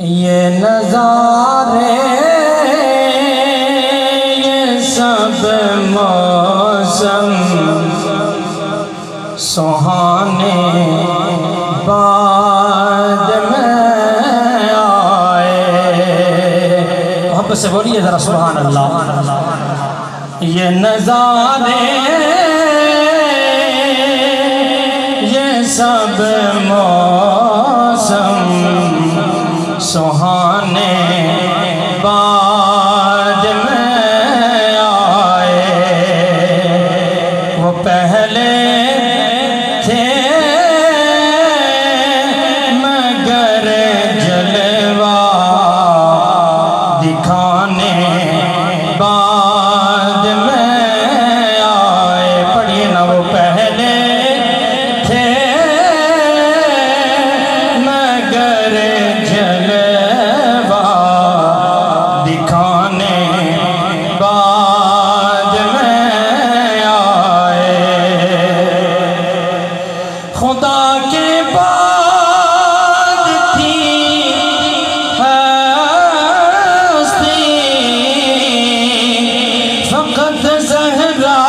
ये नज़ारे ये सब मौसम सुहाने बाद में आए। मोहब्बत से बोलिए ज़रा सुभान अल्लाह। ये नज़ारे ये सब मौसम सुहाने बाद में आए। वो पहले थे मगर जलवा दिखाने बाद में आए। पढ़िए ना, वो पहले थे मगर जलवा दिखाने बाद में आए। खुदा के बाद थी हस्ती फकत ज़हरा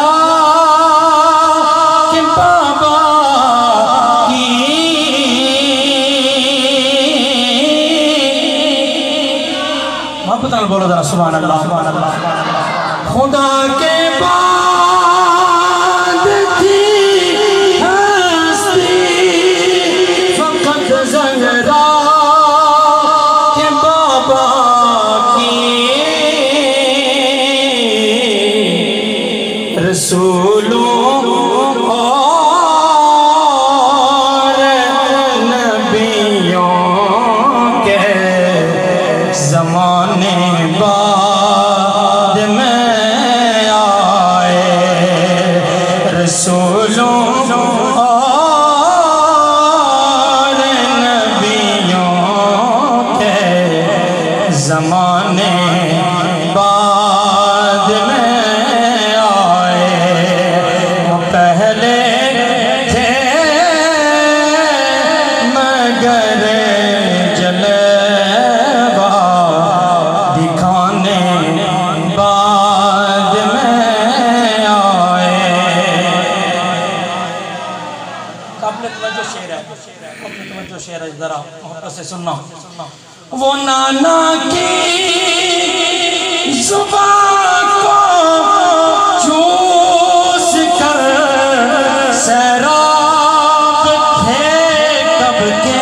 के बाबा की। मोहब्बत बोलो जरा सुभान अल्लाह। खुदा के बाद थी हस्ती फकत ज़हरा के बाबा की। रसूलों और नबियों के ज़माने बाद में आए। रसूलों और नबियों के ज़माने बाद में आए। वो पहले थे मगर जलवा दिखाने बाद में आए। काबिल तवज्जो शेर है, काबिल तवज्जो शेर है, जरा मोहब्बत से सुनना। वो नाना की ज़ुबान को चूस कर सैराब थे कब के।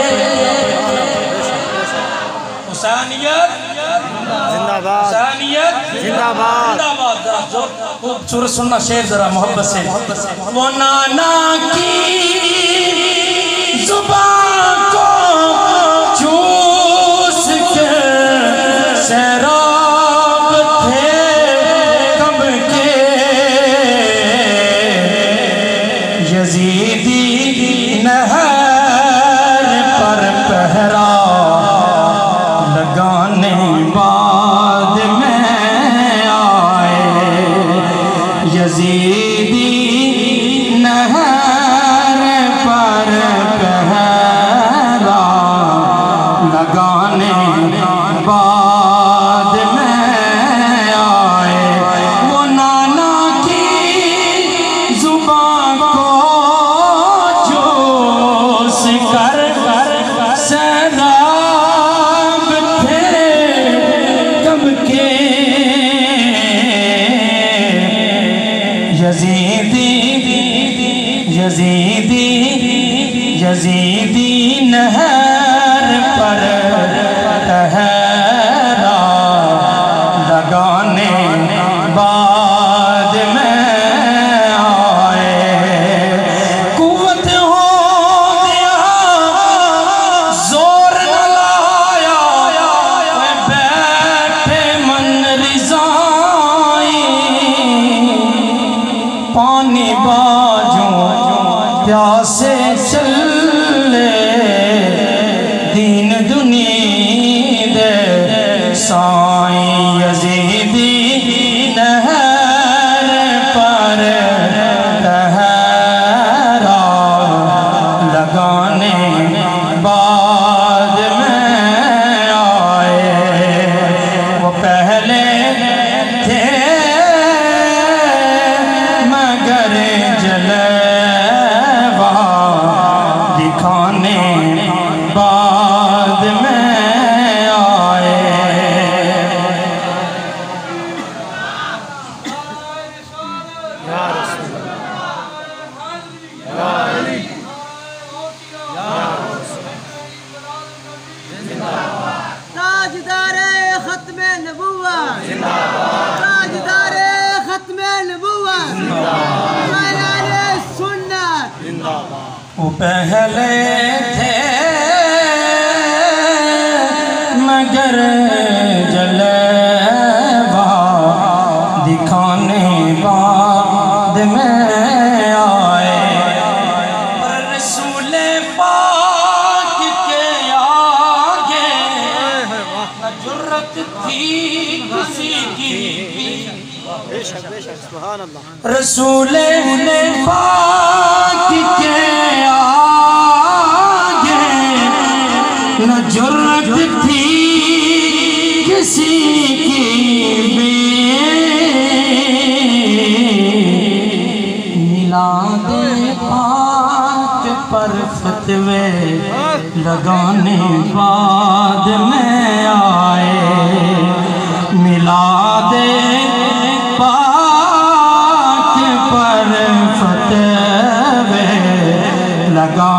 हुसैनियत जिंदाबाद, हुसैनियत जिंदाबाद, जिंदाबाद। जरा जोर खूबसूरत सुनना शेर जरा मोहब्बत से। वो नाना की ज़ुबान को चूस के सैराब थे कब के। यजीदी नहर पर पहरा लगाने बाद में आए। यजीदी नहर पर पहरा लगाने बाद में आए। वो नाना की ज़ुबान को चूस कर सैराब थे कब के। यजीदी नहर पर ठहरा ताजदारे खत्मे नबुव्वत ताजदारे खत्मे नबुव्वत आले सुन्नत वो पहले थे मगर जलवा दिखाने बाद में आए। रसूल पाक के आगे न जुर्रत थी किसी की। रसूल पाक के आगे न जुर्रत थी किसी की भी। मिलादे पाक पर फतवे लगाने बाद में आए। मिलादे पाक पर फतवे लगा